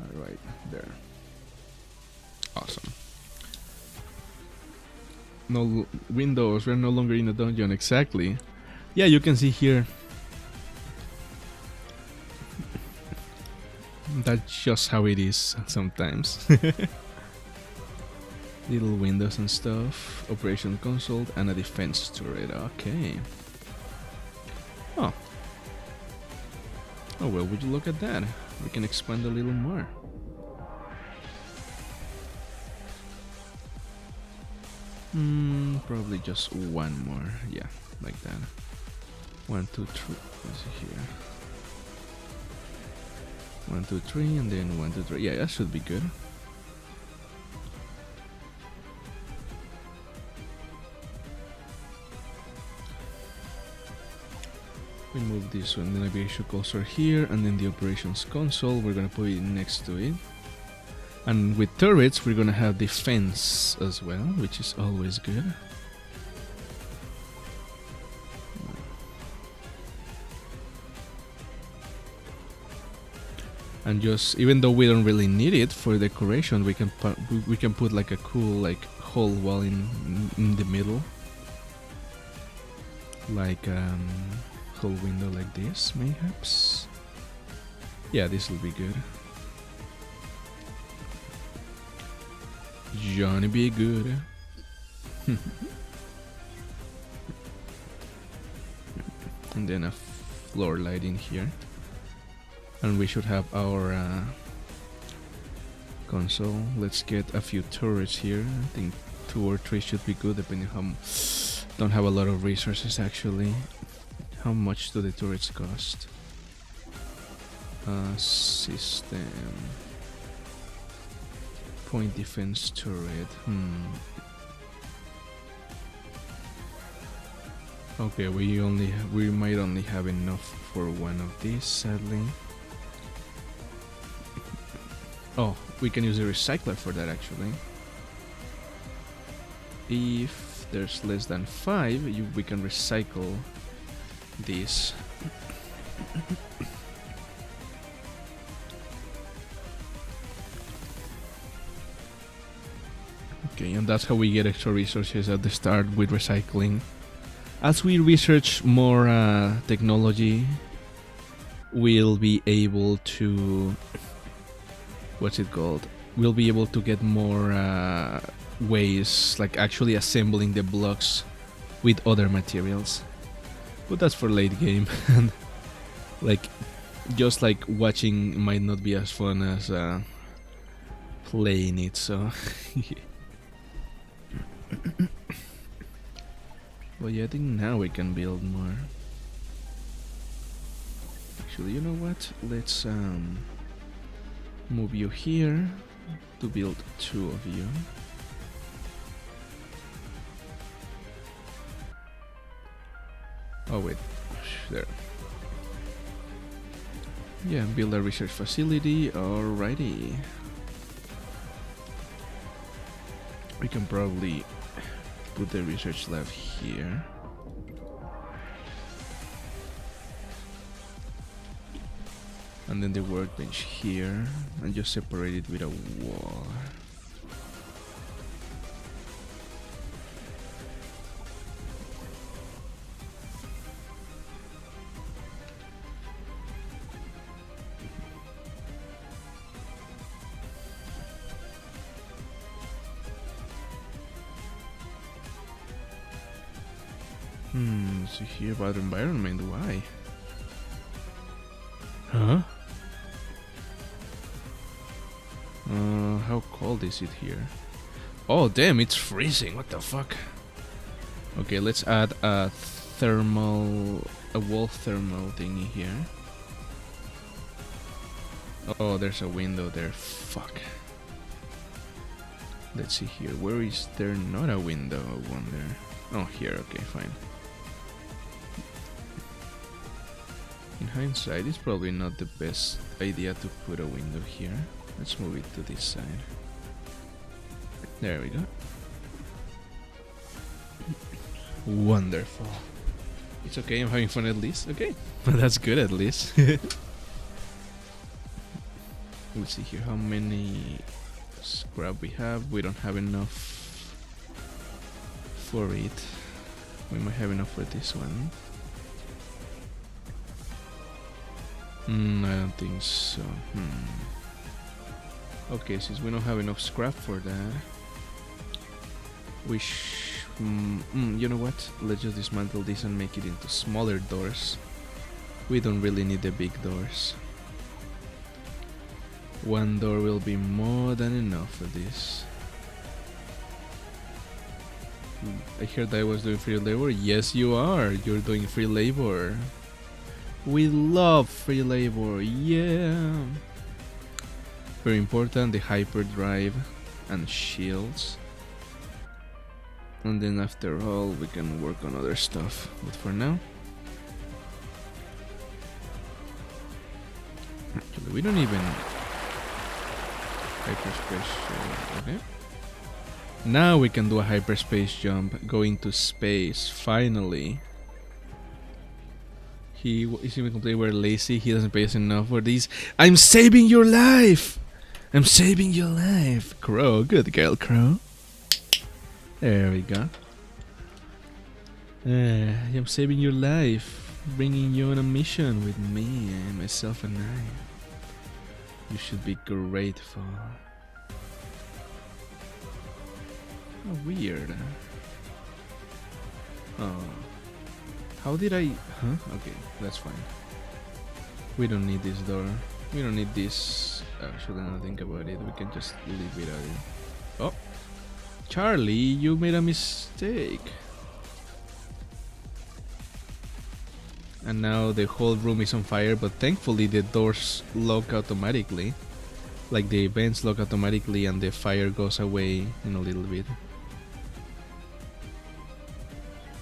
Alright, there. Awesome. No windows, we're no longer in a dungeon, exactly. Yeah, you can see here. That's just how it is sometimes. Little windows and stuff. Operation console and a defense turret. Okay. Oh. Oh well, would you look at that? We can expand a little more. Probably just one more. Yeah, like that. 1, 2, 3. Let's see here. 1, 2, 3, and then 1, 2, 3. Yeah, that should be good. We move this one, the navigation cursor here, and then the operations console, we're gonna put it next to it. And with turrets, we're gonna have defense as well, which is always good. And just, even though we don't really need it for decoration, we can put like a cool like whole wall in the middle, like whole window like this, mayhaps. Yeah, this will be good. Johnny be good. And then a floor lighting here. And we should have our console. Let's get a few turrets here. I think 2 or 3 should be good, depending how. Don't have a lot of resources actually. How much do the turrets cost? System. Point defense turret. Okay, we might only have enough for one of these, sadly. Oh, we can use a recycler for that actually. If there's less than 5, we can recycle these. Okay, and that's how we get extra resources at the start with recycling. As we research more technology, we'll be able to... what's it called? We'll be able to get more ways, like actually assembling the blocks with other materials. But that's for late game. And like, just like watching might not be as fun as playing it, so... Well, yeah, I think now we can build more. Actually, you know what? Let's move you here to build 2 of you. Oh wait, there. Yeah, build a research facility. Alrighty. We can probably put the research lab here. And then the workbench here, and just separate it with a wall. See here about environment, why? Huh? How cold is it here? Oh damn, it's freezing, what the fuck? Okay, let's add a wall thermal thingy here. Oh, there's a window there, fuck. Let's see here, where is there not a window, I wonder? Oh, here, okay, fine. hindsight, it's probably not the best idea to put a window here. Let's move it to this side. There we go. Wonderful. It's okay, I'm having fun at least. Okay, that's good at least. Let's see here how many scrap we have. We don't have enough for it. We might have enough for this one. I don't think so. Okay, since we don't have enough scrap for that, we you know what? Let's just dismantle this and make it into smaller doors. We don't really need the big doors. One door will be more than enough for this. I heard I was doing free labor. Yes, you are. You're doing free labor. We love free labor. Yeah. Very important, the hyperdrive and shields. And then after all, we can work on other stuff. But for now, actually, we don't even hyperspace. Okay. Now we can do a hyperspace jump, go into space. Finally. He is even complaining we're lazy. He doesn't pay us enough for these. I'm saving your life. I'm saving your life, Crow. Good girl, Crow. There we go. I'm saving your life, bringing you on a mission with me, myself and I. You should be grateful. How weird. Oh. How did I... Huh? Okay, that's fine. We don't need this door. We don't need this... Actually, now think about it. We can just leave it out. Oh! Charlie, you made a mistake. And now the whole room is on fire, but thankfully the doors lock automatically. Like the vents lock automatically and the fire goes away in a little bit.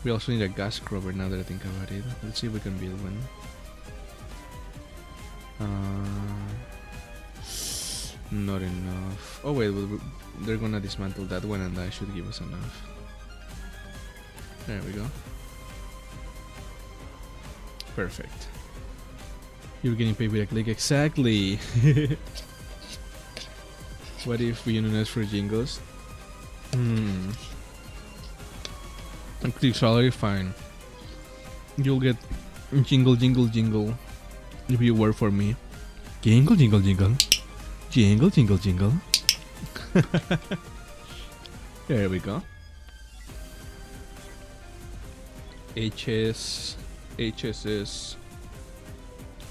We also need a gas scrubber now that I think about it. Let's see if we can build one. Not enough. Oh wait, they're gonna dismantle that one and that should give us enough. There we go. Perfect. You're getting paid with a click. Exactly. What if we unionize for jingles? And click salary, fine. You'll get jingle, jingle, jingle if you work for me. Jingle, jingle, jingle. Jingle, jingle, jingle. There we go. HSS.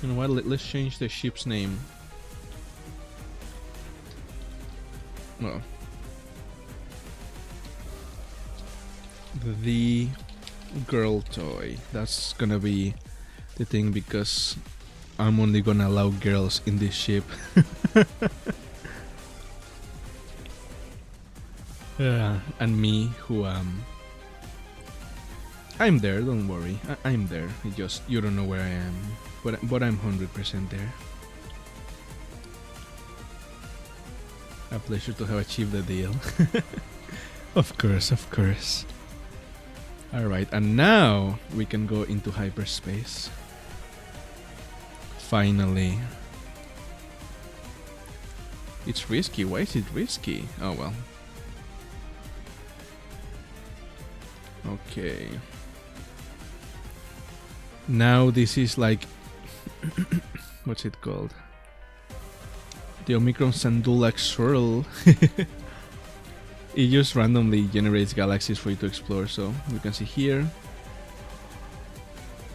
You know what? Let's change the ship's name. Well, the girl toy. That's gonna be the thing because I'm only gonna allow girls in this ship. And me, who I'm there. Don't worry, I'm there. You don't know where I am, but I'm 100% there. A pleasure to have achieved the deal. Of course, of course. Alright, and now we can go into hyperspace. Finally. It's risky. Why is it risky? Oh well. Okay. Now this is like... what's it called? The Omicron Sandulac swirl. It just randomly generates galaxies for you to explore, so we can see here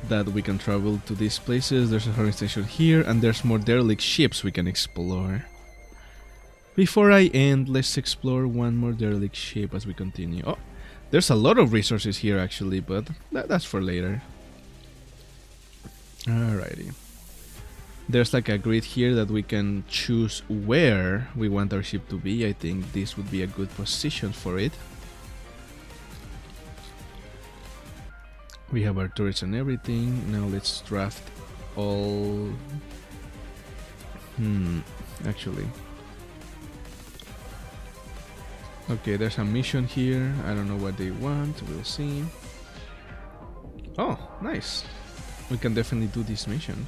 that we can travel to these places. There's a harvesting station here, and there's more derelict ships we can explore. Before I end, let's explore one more derelict ship as we continue. Oh, there's a lot of resources here actually, but that's for later. Alrighty. There's like a grid here that we can choose where we want our ship to be. I think this would be a good position for it. We have our turrets and everything. Now let's draft all... actually. Okay, there's a mission here. I don't know what they want. We'll see. Oh, nice. We can definitely do this mission.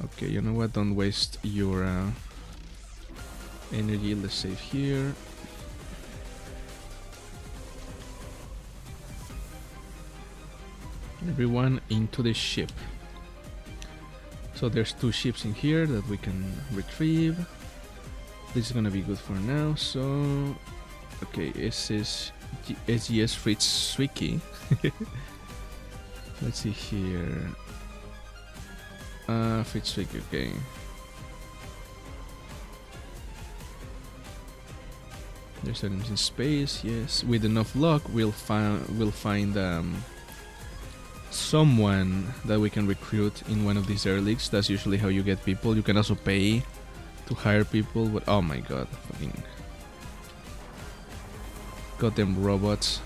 Okay, you know what? Don't waste your energy. Let's save here. Everyone into the ship. So there's 2 ships in here that we can retrieve. This is gonna be good for now. So, okay, this is SGS Fritz Swiki. Let's see here. Fritz Swiki, okay. There's items in space, yes. With enough luck, we'll find someone that we can recruit in one of these air leagues. That's usually how you get people. You can also pay to hire people, but oh my god, fucking goddamn robots.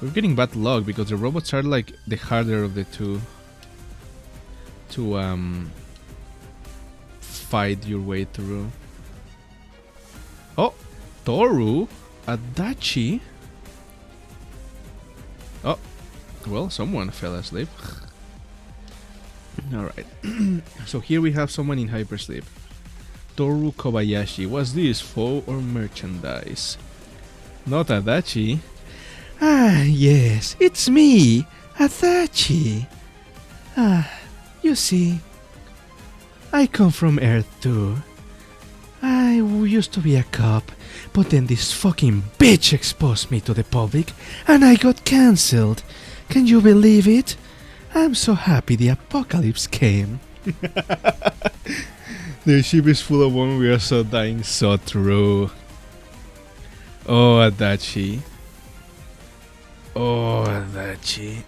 We're getting bad luck because the robots are like the harder of the two to fight your way through. Oh, Toru, Adachi. Oh, well, someone fell asleep. Alright, so here we have someone in hypersleep. Toru Kobayashi. Was this foe or merchandise? Not Adachi. Ah, yes, it's me, Adachi. Ah, you see, I come from Earth too. I used to be a cop, but then this fucking bitch exposed me to the public and I got cancelled. Can you believe it? I'm so happy the apocalypse came. The ship is full of women, we are so dying, so true. Oh, Adachi. Oh, Adachi.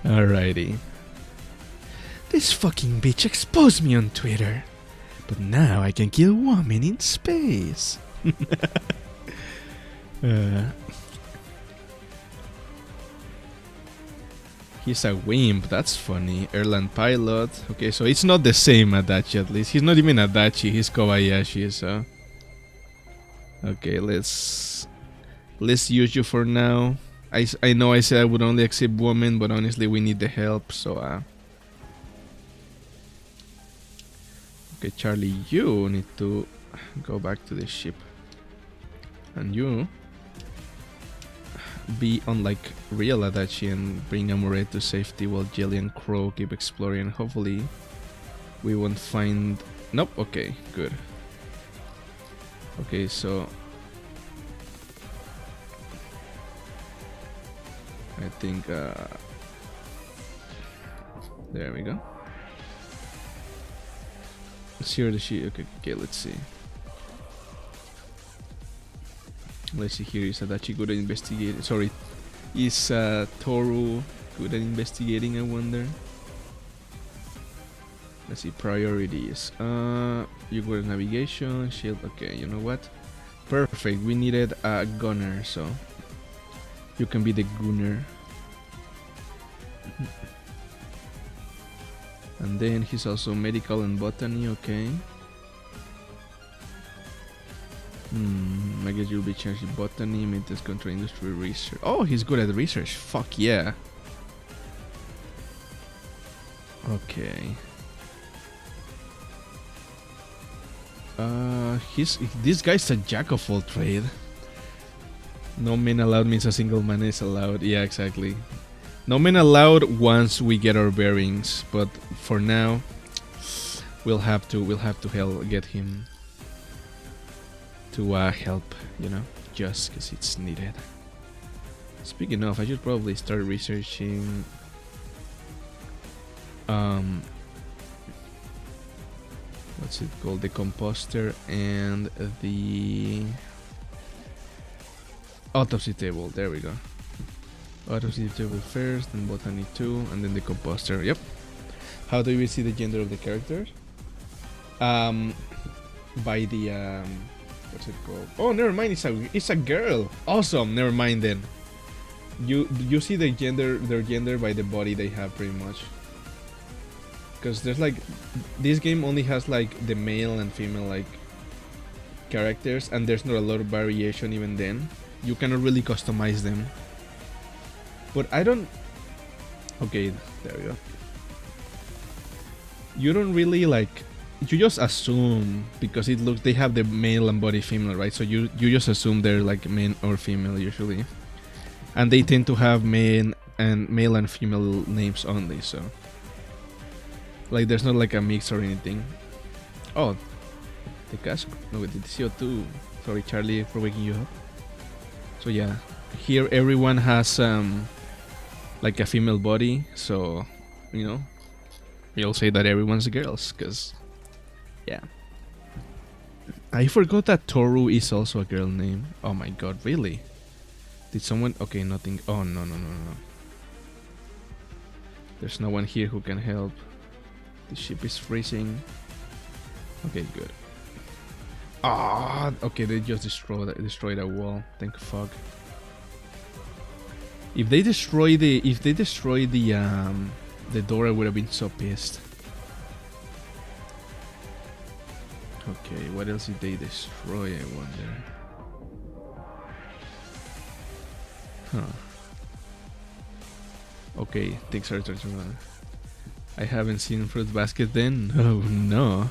Alrighty. This fucking bitch exposed me on Twitter. But now I can kill women in space. He's a wimp, that's funny. Airline pilot. Okay, so it's not the same Adachi at least. He's not even Adachi, he's Kobayashi, so... Okay, let's use you for now. I know I said I would only accept women, but honestly we need the help, so okay, Charlie, you need to go back to the ship. And you be on like real Adachi and bring Amore to safety while Jelly and Crow keep exploring, and hopefully we won't find... Nope, okay, good. Okay, so I think there we go. Here the ship. Okay, let's see. Let's see here. Is Adachi good at investigating? Sorry, is Toru good at investigating? I wonder. Let's see, priorities. You go to navigation, shield. Okay, you know what? Perfect. We needed a gunner, so you can be the gunner. And then he's also medical and botany. Okay. I guess you'll be changing botany, maintenance, control, industry, research. Oh, he's good at research. Fuck yeah. Okay. This guy's a jack of all trade. No men allowed means a single man is allowed. Yeah, exactly. No men allowed once we get our bearings, but for now, we'll have to get him to help, you know, just because it's needed. Speaking of, I should probably start researching what's it called, the composter and the autopsy table. There we go. Autopsy table first, then botany 2, and then the composter. Yep. How do we see the gender of the characters? By the what's it called? Oh, never mind. It's a girl. Awesome. Never mind then. you see their gender by the body they have pretty much. Because there's like this game only has like the male and female like characters, and there's not a lot of variation even then. You cannot really customize them. But I don't. Okay, there we go. You don't really like. You just assume because it looks they have the male and body female, right? So you just assume they're like men or female usually, and they tend to have male and female names only. So like there's not like a mix or anything. Oh, the cash. No, the CO2. Sorry, Charlie, for waking you up. So yeah, here everyone has like a female body. So you know, we'll say that everyone's girls, cause yeah. I forgot that Toru is also a girl name. Oh my god, really? Did someone? Okay, nothing. Oh no. There's no one here who can help. The ship is freezing. Okay, good. Ah, okay, they just destroyed a wall. Thank fuck. If they destroy the door, I would have been so pissed. Okay, what else did they destroy, I wonder? Huh. Okay, things are turning around. I haven't seen Fruit Basket then? Oh no.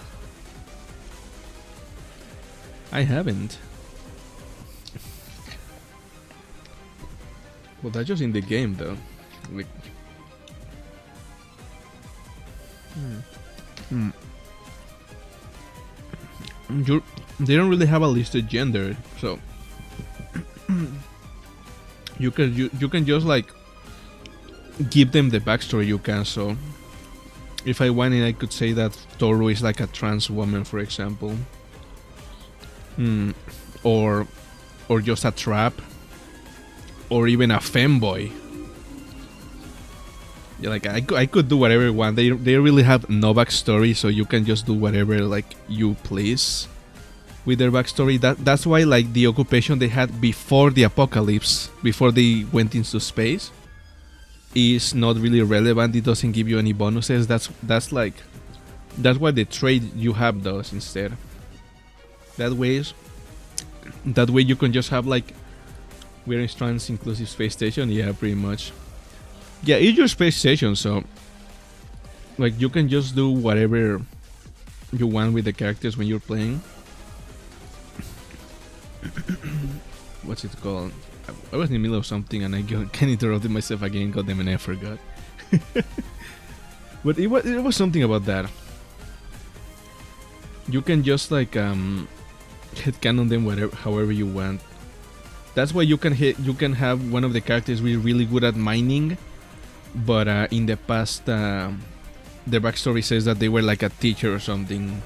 I haven't. Well, that's just in the game though. Like... They don't really have a listed gender, so you can just like give them the backstory you can. So if I wanted, I could say that Toru is like a trans woman, for example, or just a trap, or even a femboy. Yeah, like I could do whatever I want. They really have no backstory, so you can just do whatever like you please with their backstory. That's why like the occupation they had before the apocalypse, before they went into space, is not really relevant. It doesn't give you any bonuses. That's why the trade you have those instead. That way you can just have like we're in trans inclusive space station. Yeah, pretty much. Yeah, it's your space station, so like you can just do whatever you want with the characters when you're playing. What's it called? I was in the middle of something and I can interrupted myself again. Goddamn, and I forgot. But it was something about that. You can just like headcanon them however you want. That's why you can have one of the characters really good at mining. But in the past, the backstory says that they were like a teacher or something,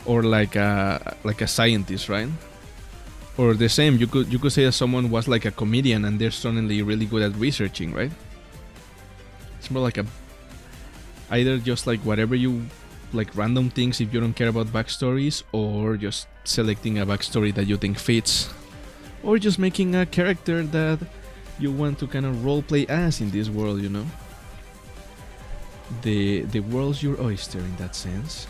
or like a scientist, right? Or the same, you could say that someone was like a comedian and they're suddenly really good at researching, right? It's more like either just like whatever you like, random things if you don't care about backstories, or just selecting a backstory that you think fits, or just making a character that you want to kind of roleplay as in this world, you know. The world's your oyster in that sense,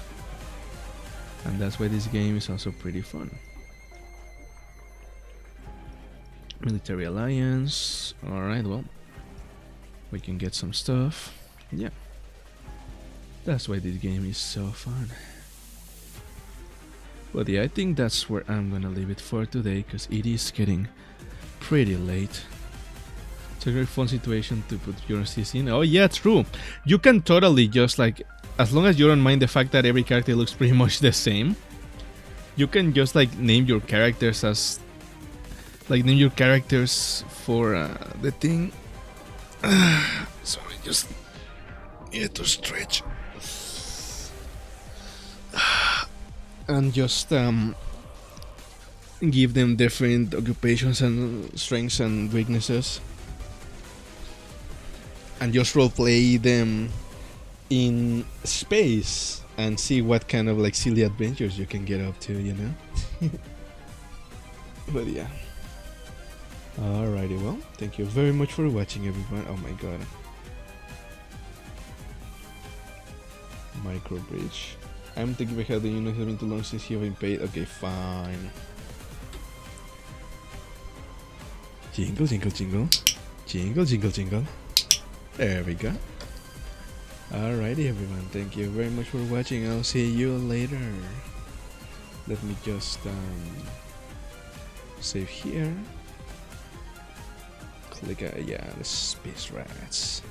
and that's why this game is also pretty fun. Military alliance. All right, well, we can get some stuff. Yeah, that's why this game is so fun. But yeah, I think that's where I'm gonna leave it for today, because it is getting pretty late. It's a very fun situation to put your CC in. Oh yeah, true. You can totally just like, as long as you don't mind the fact that every character looks pretty much the same, you can just like name your characters as like name your characters for the thing. Sorry, just need to stretch. And just give them different occupations and strengths and weaknesses, and just roleplay them in space and see what kind of like silly adventures you can get up to, you know. But yeah, Alrighty, well, thank you very much for watching, everyone. Oh my god. Micro bridge. I'm thinking about how the unit has been too long since you have been paid. Okay, fine. Jingle, jingle, jingle. Jingle, jingle, jingle. There we go. Alrighty, everyone. Thank you very much for watching. I'll see you later. Let me just save here. Click yeah, the space rats.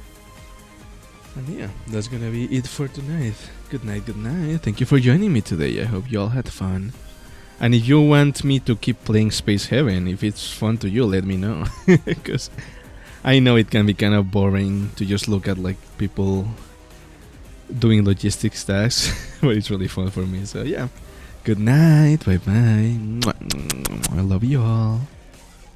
And yeah, that's gonna be it for tonight. Good night, good night. Thank you for joining me today. I hope you all had fun. And if you want me to keep playing Space Heaven, if it's fun to you, let me know. Because I know it can be kind of boring to just look at like people doing logistics tasks, but it's really fun for me. So yeah, good night, bye bye. I love you all.